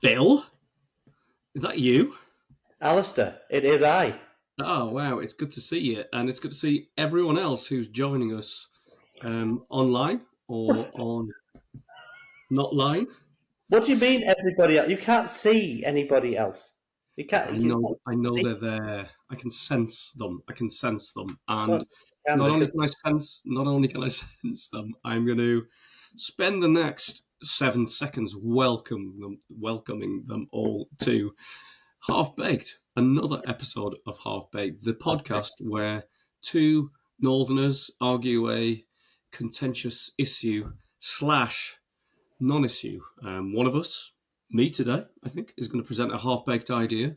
Phil, is that you? Alistair, it is I. Oh, wow, it's good to see you. And it's good to see everyone else who's joining us online or on not line. What do you mean, everybody else? You can't see anybody else. You can't. I It's know, not, I know they're there. I can sense them. well, And you can because not only can I sense them, I'm going to spend the next 7 seconds welcoming them all to Half Baked, another episode of Half Baked, the podcast where two Northerners argue a contentious issue slash non-issue. One of us, me today, I think, is going to present a half-baked idea,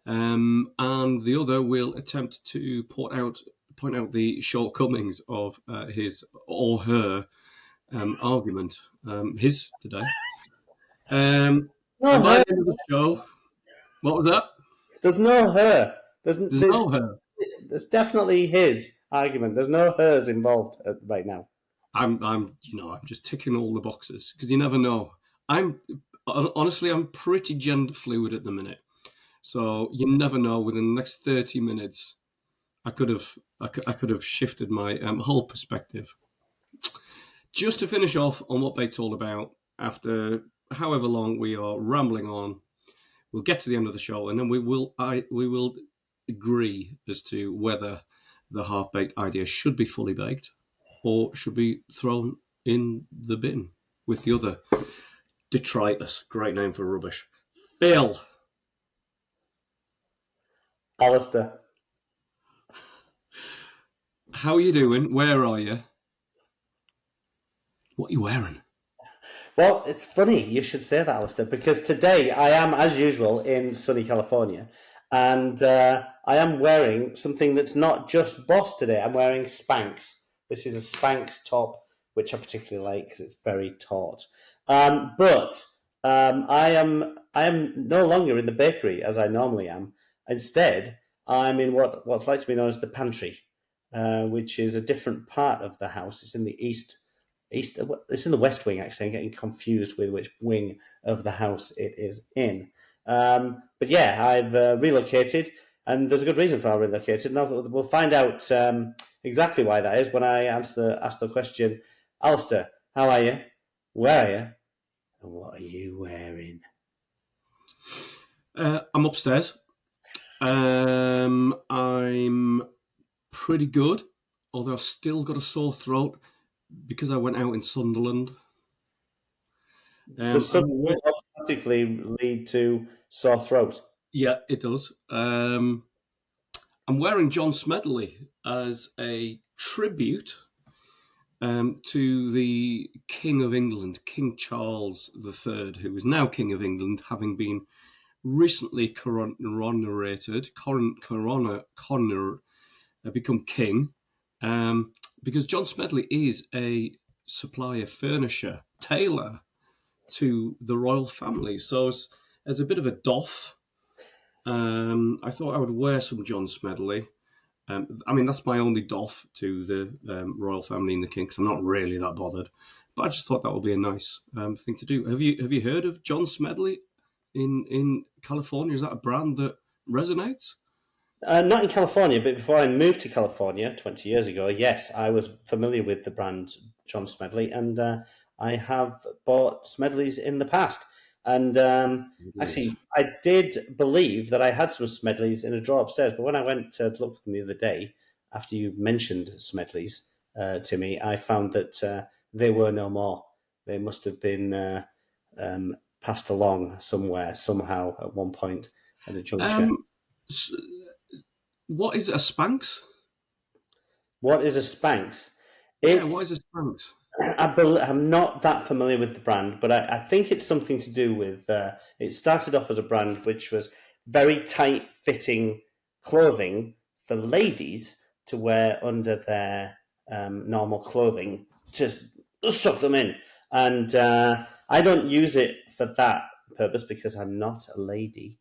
and the other will attempt to point out the shortcomings of his or her argument. His today. And no by her. the end of the show, what was that? There's no her. There's no her. There's definitely his argument. There's no hers involved right now. I'm just ticking all the boxes because you never know. Honestly, I'm pretty gender fluid at the minute, so you never know. Within the next 30 minutes, I could have shifted my whole perspective. Just to finish off on what Bake's all about, after however long we are rambling on, we'll get to the end of the show, and then we will agree as to whether the half-baked idea should be fully baked or should be thrown in the bin with the other detritus. Great name for rubbish. Phil. Alistair. How are you doing? Where are you? What are you wearing? Well, it's funny you should say that, Alistair, because today I am, as usual, in sunny California, and I am wearing something that's not just Boss today. I'm wearing Spanx. This is a Spanx top, which I particularly like because it's very taut. But I am no longer in the bakery as I normally am. Instead, I'm in what's like to be known as the pantry, which is a different part of the house. It's in the east. It's in the West Wing, actually. I'm getting confused with which wing of the house it is in. But yeah, I've relocated, and there's a good reason for I relocated. Now we'll find out exactly why that is when I ask the question. Alistair, how are you? Where are you? And what are you wearing? I'm upstairs. I'm pretty good, although I've still got a sore throat because I went out in Sunderland. Does Sunderland automatically lead to sore throat? Yeah, it does. I'm wearing John Smedley as a tribute to the King of England, King Charles III, who is now King of England, having been recently become king, because John Smedley is a supplier of furniture, tailor to the royal family. So as a bit of a doff, I thought I would wear some John Smedley. That's my only doff to the royal family and the king, because I'm not really that bothered. But I just thought that would be a nice thing to do. Have you heard of John Smedley in California? Is that a brand that resonates? Not in California, but before I moved to California 20 years ago, yes, I was familiar with the brand John Smedley, and I have bought Smedleys in the past. And actually, I did believe that I had some Smedleys in a drawer upstairs, but when I went to look for them the other day, after you mentioned Smedleys to me, I found that they were no more. They must have been passed along somewhere, somehow, at one point at a juncture. What is a Spanx? What is a Spanx? What is a Spanx? I'm not that familiar with the brand, but I think it's something to do with. It started off as a brand which was very tight-fitting clothing for ladies to wear under their normal clothing to suck them in. And I don't use it for that purpose because I'm not a lady.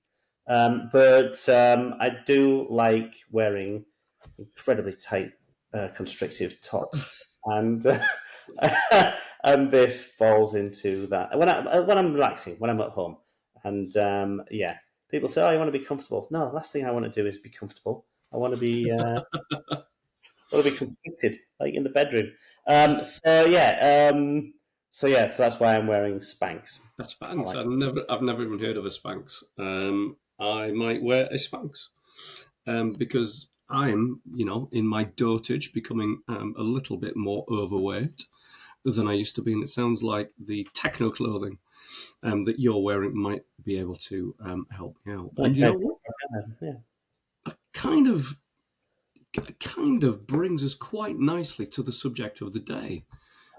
But I do like wearing incredibly tight, constrictive tops, and and this falls into that. When I'm relaxing, when I'm at home, And yeah, people say, "Oh, you want to be comfortable?" No, last thing I want to do is be comfortable. I want to be constricted, like in the bedroom. So that's why I'm wearing Spanx. A I Spanx. like. I've never even heard of a Spanx. I might wear a Spanx because I'm, in my dotage, becoming a little bit more overweight than I used to be, and it sounds like the techno clothing that you're wearing might be able to help me out. And you Okay, know what? yeah. Kind of, kind of brings us quite nicely to the subject of the day,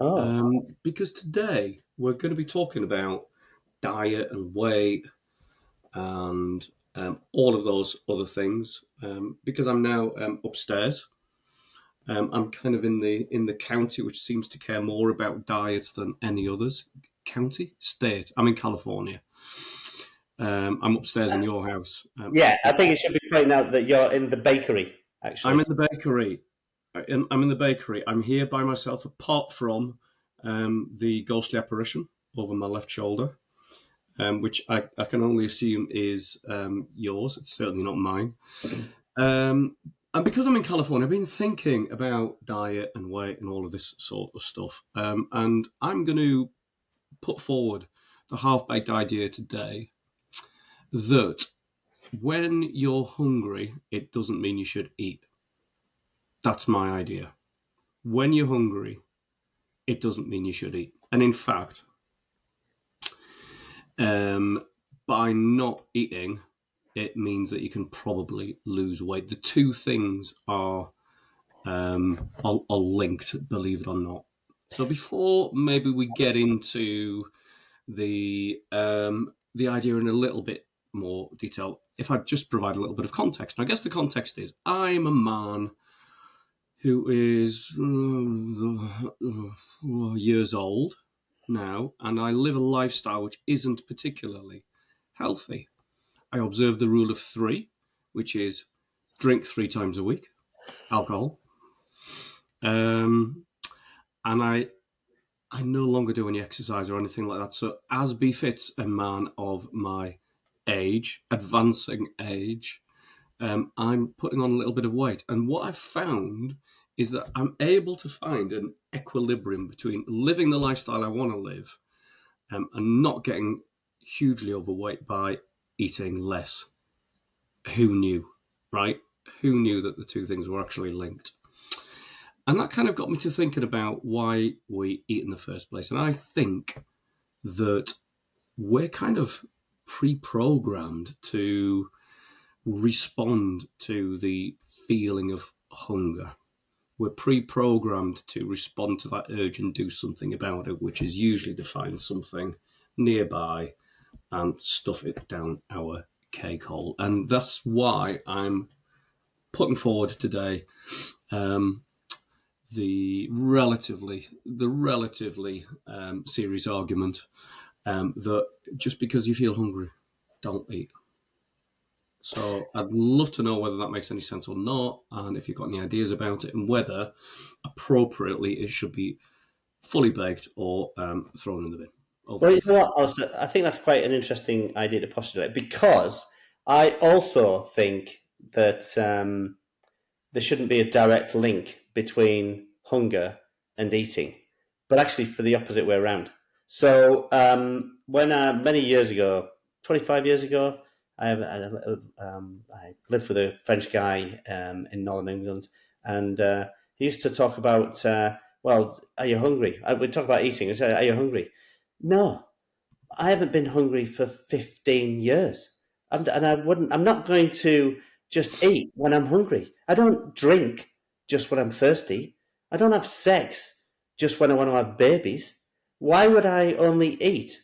Oh, because today we're going to be talking about diet and weight and all of those other things. Because I'm now upstairs. I'm kind of in the county which seems to care more about diets than any others. County, state. I'm in California. I'm upstairs in your house. yeah. I think it should be pointed out that you're in the bakery. I'm Actually, in the bakery. I'm in the bakery. I'm here by myself, apart from the ghostly apparition over my left shoulder, which I can only assume is yours. It's certainly not mine. Um, and because I'm in California, I've been thinking about diet and weight and all of this sort of stuff. And I'm going to put forward the half baked idea today that when you're hungry, it doesn't mean you should eat. That's my idea. When you're hungry, it doesn't mean you should eat. And in fact, um, by not eating, it means that you can probably lose weight. The two things are linked, believe it or not. So before maybe we get into the idea in a little bit more detail, if I just provide a little bit of context, and I guess the context is I'm a man who is years old now, and I live a lifestyle which isn't particularly healthy. I observe the rule of three, which is drink 3 times a week, alcohol, um, and I no longer do any exercise or anything like that. So, as befits a man of my age, advancing age, I'm putting on a little bit of weight. And what I've found is that I'm able to find an equilibrium between living the lifestyle I want to live and not getting hugely overweight by eating less. Who knew, right? Who knew that the two things were actually linked? And that kind of got me to thinking about why we eat in the first place. And I think that we're kind of pre-programmed to respond to the feeling of hunger. We're pre-programmed to respond to that urge and do something about it, which is usually to find something nearby and stuff it down our cake hole. And that's why I'm putting forward today the relatively serious argument that just because you feel hungry, don't eat. So I'd love to know whether that makes any sense or not, and if you've got any ideas about it, and whether appropriately it should be fully baked or thrown in the bin. Over well, to you you, know Phil. what, Alistair? I think that's quite an interesting idea to postulate because I also think that there shouldn't be a direct link between hunger and eating, but actually for the opposite way around. So when many years ago, 25 years ago, I lived with a French guy in northern England, and he used to talk about, well, are you hungry? We'd talk about eating. He'd say, are you hungry? No, I haven't been hungry for 15 years. And I wouldn't, I'm not going to just eat when I'm hungry. I don't drink just when I'm thirsty. I don't have sex just when I want to have babies. Why would I only eat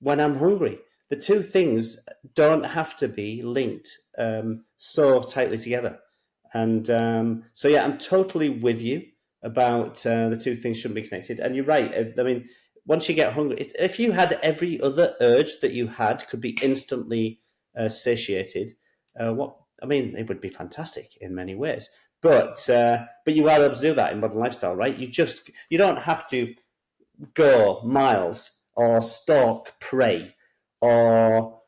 when I'm hungry? The two things don't have to be linked so tightly together. And so, yeah, I'm totally with you about the two things shouldn't be connected. And you're right. I mean, once you get hungry, if you had every other urge that you had could be instantly satiated, what I mean, it would be fantastic in many ways. But you are able to do that in modern lifestyle, right? You don't have to go miles or stalk prey or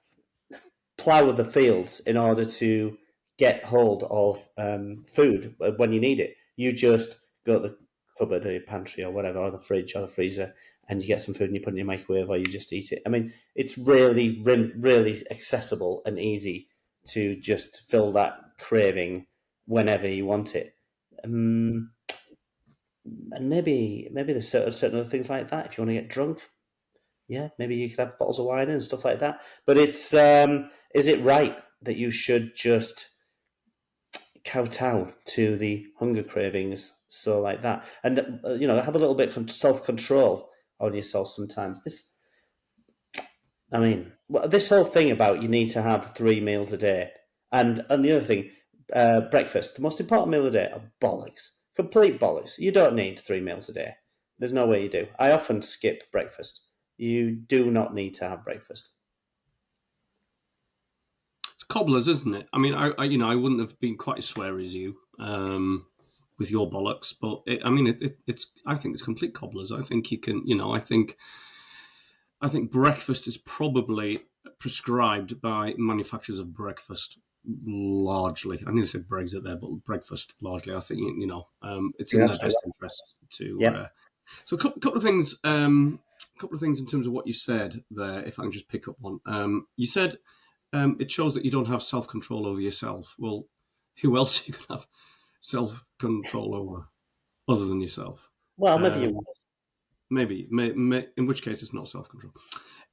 plough the fields in order to get hold of food when you need it. You just go to the cupboard or your pantry or whatever, or the fridge or the freezer, and you get some food and you put it in your microwave or you just eat it. I mean, it's really, really accessible and easy to just fill that craving whenever you want it. And maybe there's certain other things like that. If you want to get drunk, yeah, maybe you could have bottles of wine and stuff like that. But it's is it right that you should just kowtow to the hunger cravings so like that, and have a little bit of self control on yourself sometimes? This whole thing about you need to have 3 meals a day, and the other thing, breakfast, the most important meal a day, are bollocks, complete bollocks. You don't need 3 meals a day. There's no way you do. I often skip breakfast. You do not need to have breakfast. It's cobblers, isn't it? I mean, I wouldn't have been quite as sweary as you with your bollocks, but it's. I think it's complete cobblers. I think you can. I think breakfast is probably prescribed by manufacturers of breakfast largely. I nearly said Brexit there, but breakfast largely. I think it's in their best interest to. Yeah. So a couple of things. Couple of things in terms of what you said there. If I can just pick up one. You said it shows that you don't have self-control over yourself. Well, who else you can have self-control over other than yourself? Well, maybe you will. Maybe, in which case it's not self-control.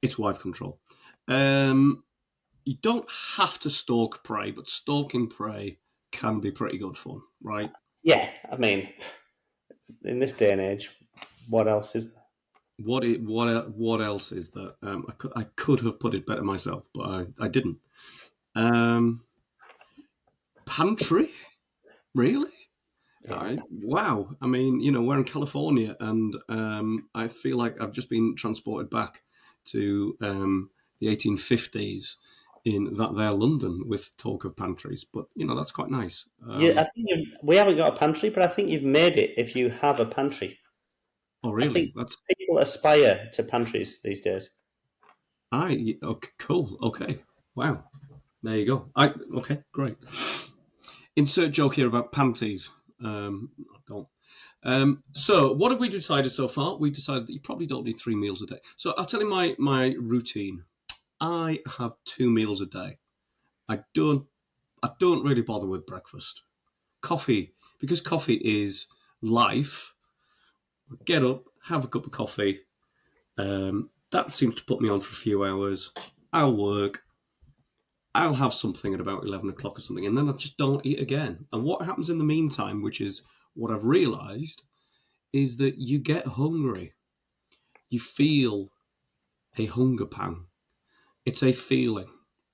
It's wife control. You don't have to stalk prey, but stalking prey can be pretty good fun, right? Yeah, I mean, in this day and age, what else is there? What else is there? I could have put it better myself, but I didn't. Pantry, really? Yeah. Wow. I mean, we're in California, and I feel like I've just been transported back to the 1850s in that there London with talk of pantries. But that's quite nice. I think we haven't got a pantry, but I think you've made it if you have a pantry. Oh, I really? think people aspire to pantries these days. Okay, cool. Okay, wow. There you go. Okay, great. Insert joke here about panties. Don't. So what have we decided so far? We've decided that you probably don't need 3 meals a day. So I'll tell you my routine. I have 2 meals a day. I don't really bother with breakfast. Coffee, because coffee is life. Get up, have a cup of coffee. That seems to put me on for a few hours. I'll work. I'll have something at about 11 o'clock or something, and then I just don't eat again. And what happens in the meantime, which is what I've realised, is that you get hungry. You feel a hunger pang. It's a feeling,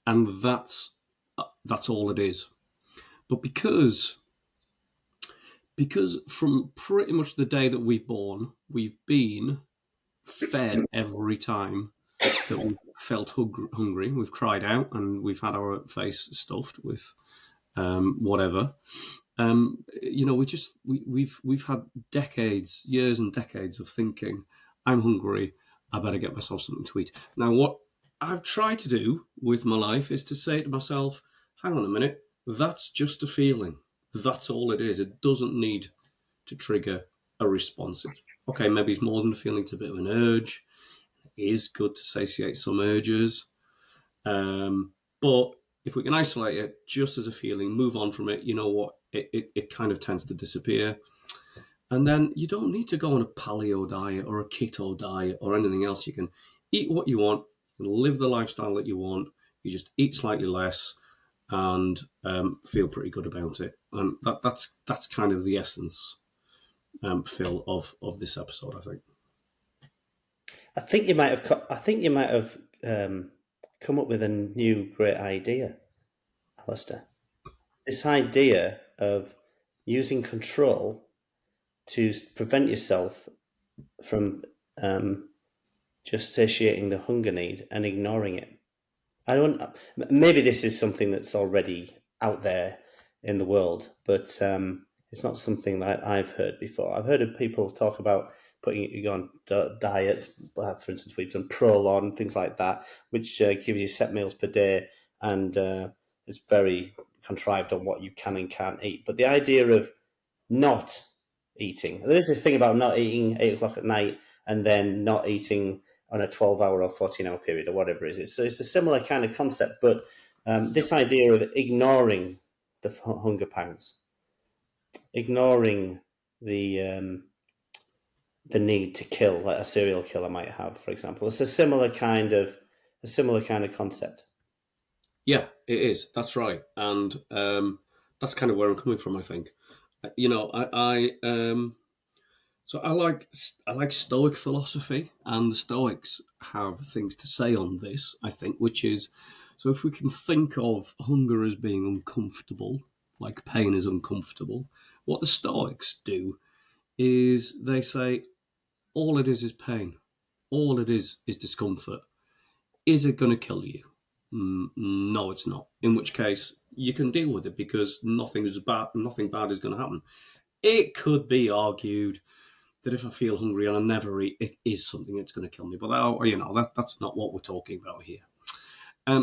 and that's all it is. But because from pretty much the day that we've born, we've been fed every time that we've felt hungry. We've cried out and we've had our face stuffed with whatever. We've had decades, years and decades of thinking, I'm hungry, I better get myself something to eat. Now, what I've tried to do with my life is to say to myself, hang on a minute, that's just a feeling. That's all it is. It doesn't need to trigger a response. Okay, maybe it's more than a feeling, it's a bit of an urge. It is good to satiate some urges. But if we can isolate it just as a feeling, move on from it, you know what, it kind of tends to disappear. And then you don't need to go on a paleo diet or a keto diet or anything else. You can eat what you want, you can live the lifestyle that you want, you just eat slightly less and feel pretty good about it. And that's kind of the essence, Phil, of this episode, I think. I think you might have come up with a new great idea, Alistair. This idea of using control to prevent yourself from just satiating the hunger need and ignoring it. I don't. Maybe this is something that's already out there in the world, but it's not something that I've heard before. I've heard of people talk about putting you on diets. For instance, we've done Prolon, things like that, which gives you set meals per day, and it's very contrived on what you can and can't eat. But the idea of not eating, there is this thing about not eating 8 o'clock at night and then not eating on a 12-hour or 14-hour period or whatever it is. It's a similar kind of concept, but this idea of ignoring the hunger pangs, ignoring the the need to kill, like a serial killer might have, for example. It's a similar kind of concept. Yeah, it is. That's right, and that's kind of where I'm coming from. I think, you know, so I like Stoic philosophy, and the Stoics have things to say on this. I think, which is, so if we can think of hunger as being uncomfortable, like pain is uncomfortable, what the Stoics do is they say all it is pain, all it is discomfort. Is it going to kill you? No, it's not. In which case, you can deal with it because nothing bad is going to happen. It could be argued that if I feel hungry and I never eat, it is something that's going to kill me. But that's not what we're talking about here.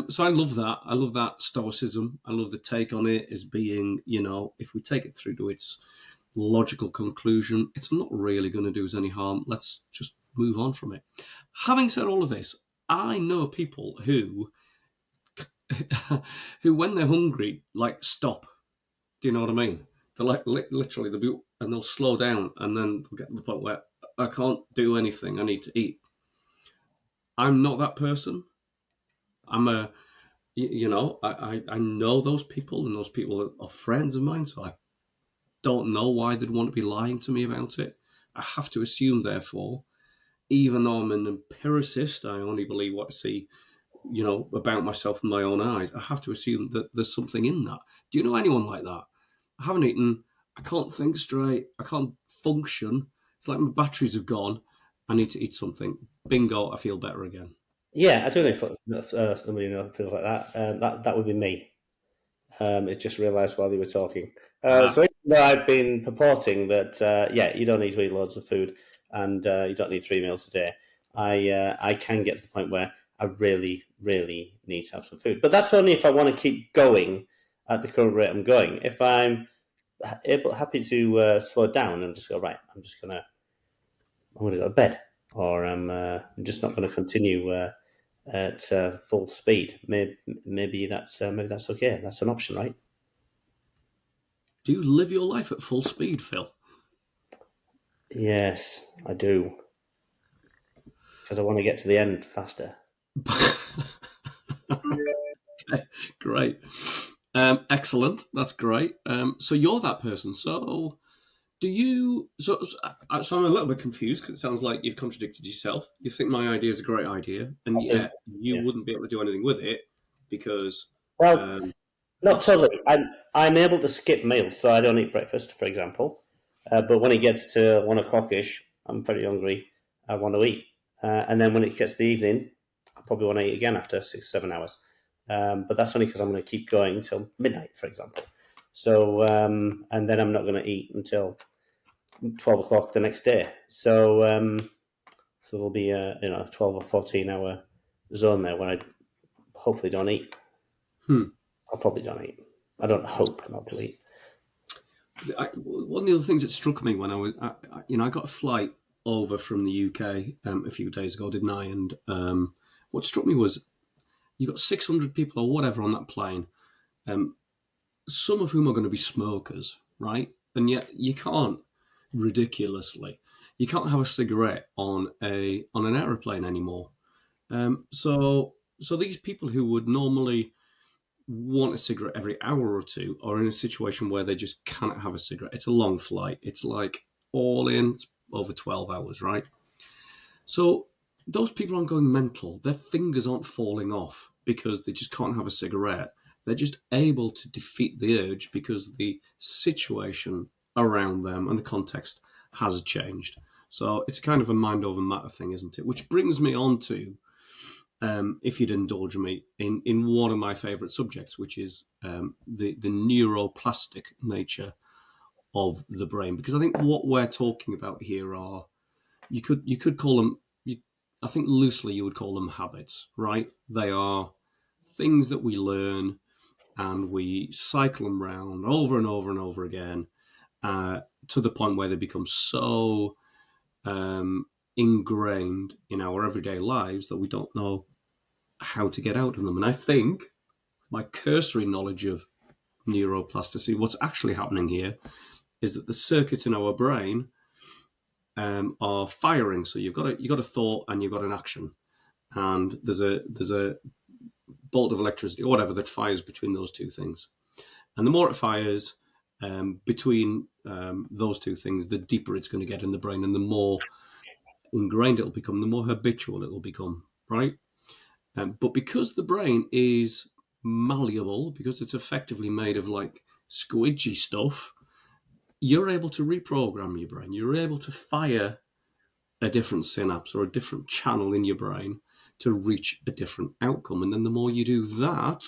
So I love that. I love that stoicism. I love the take on it as being, if we take it through to its logical conclusion, it's not really going to do us any harm. Let's just move on from it. Having said all of this, I know people who when they're hungry, like stop. Do you know what I mean? They're like literally, they'll slow down, and then they'll get to the point where I can't do anything. I need to eat. I'm not that person. I'm a, I know those people, and those people are friends of mine. So I don't know why they'd want to be lying to me about it. I have to assume, therefore, even though I'm an empiricist, I only believe what I see, about myself in my own eyes. I have to assume that there's something in that. Do you know anyone like that? I haven't eaten. I can't think straight. I can't function. It's like my batteries have gone. I need to eat something. Bingo, I feel better again. Yeah, I don't know if somebody feels like that. That would be me. I just realised while you were talking. Ah, So even though I've been purporting that, you don't need to eat loads of food and you don't need 3 meals a day, I can get to the point where I really, really need to have some food. But that's only if I want to keep going at the current rate I'm going. If I'm happy to slow down and just go, right, I'm going to go to bed, or I'm just not going to continue at full speed. Maybe that's okay. That's an option, right? do you live your life at full speed, Phil? Yes, I do, because I want to get to the end faster. Great. Excellent. That's great. So you're that person. So do you? So I'm a little bit confused because it sounds like you've contradicted yourself. You think my idea is a great idea, and yet you Yeah. wouldn't be able to do anything with it because Well, um, not it's totally. I'm able to skip meals, so I don't eat breakfast, for example. But when it gets to 1 o'clock-ish, I'm very hungry. I want to eat, and then when it gets to the evening, I probably want to eat again after 6 or 7 hours. But that's only because I'm going to keep going until midnight, for example. So and then I'm not going to eat until 12 o'clock the next day. So there'll be a 12 or 14 hour zone there when I hopefully don't eat. hmm. I'll probably don't eat. I don't hope not to eat. One of the other things that struck me when I got a flight over from the UK a few days ago, didn't I? And what struck me was you got 600 people or whatever on that plane. Um, some of whom are going to be smokers, right? And yet ridiculously, you can't have a cigarette on an aeroplane anymore. So these people who would normally want a cigarette every hour or two are in a situation where they just cannot have a cigarette. It's a long flight. It's like all in over 12 hours, right? So those people aren't going mental. Their fingers aren't falling off because they just can't have a cigarette. They're just able to defeat the urge because the situation around them and the context has changed. So it's kind of a mind over matter thing, isn't it? Which brings me on to, if you'd indulge me, in one of my favourite subjects, which is the neuroplastic nature of the brain. Because I think what we're talking about here are, you could call them, I think loosely you would call them habits, right? They are things that we learn and we cycle them round over and over and over again to the point where they become so ingrained in our everyday lives that we don't know how to get out of them. And I think my cursory knowledge of neuroplasticity, what's actually happening here is that the circuits in our brain are firing. So you've got a thought and you've got an action, and there's a bolt of electricity or whatever that fires between those two things. And the more it fires between those two things, the deeper it's going to get in the brain, and the more ingrained it'll become, the more habitual it'll become, right? But because the brain is malleable, because it's effectively made of like squidgy stuff, you're able to reprogram your brain. You're able to fire a different synapse or a different channel in your brain to reach a different outcome. And then the more you do that,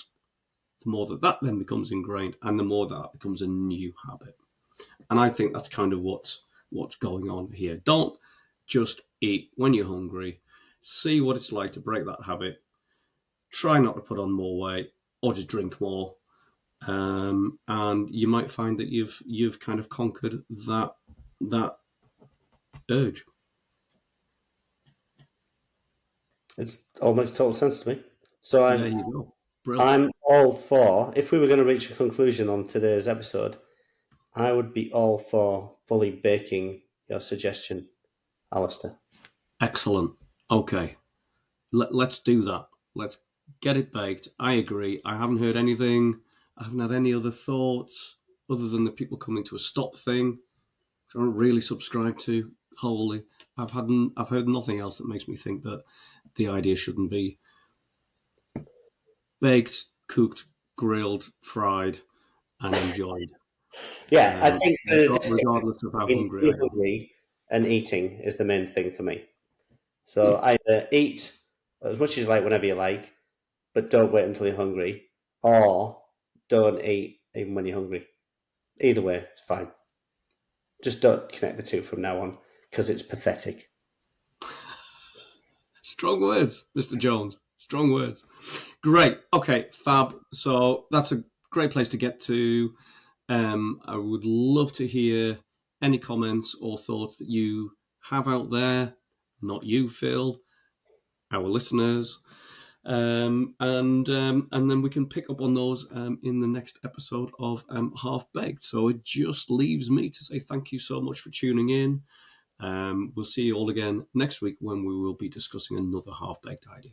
the more that then becomes ingrained, and the more that becomes a new habit. And I think that's kind of what's going on here. Don't just eat when you're hungry. See what it's like to break that habit. Try not to put on more weight or just drink more. And you might find that you've kind of conquered that urge. It's all makes total sense to me. So There you go. Brilliant. I'm all for, if we were going to reach a conclusion on today's episode, I would be all for fully baking your suggestion, Alistair. Excellent. Okay. Let's do that. Let's get it baked. I agree. I haven't heard anything. I haven't had any other thoughts other than the people coming to a stop thing, which I don't really subscribe to wholly. I've heard nothing else that makes me think that the idea shouldn't be baked, cooked, grilled, fried, and enjoyed. Yeah, I think regardless of how hungry I am. hungry and eating is the main thing for me. So either eat as much as you like whenever you like, but don't wait until you're hungry, or don't eat even when you're hungry. Either way, it's fine. Just don't connect the two from now on, because it's pathetic. Strong words, Mr. Jones. Strong words. Great. Okay, fab. So that's a great place to get to. I would love to hear any comments or thoughts that you have out there. Not you, Phil, our listeners. And then we can pick up on those in the next episode of Half Baked. So it just leaves me to say thank you so much for tuning in. We'll see you all again next week when we will be discussing another half-baked idea.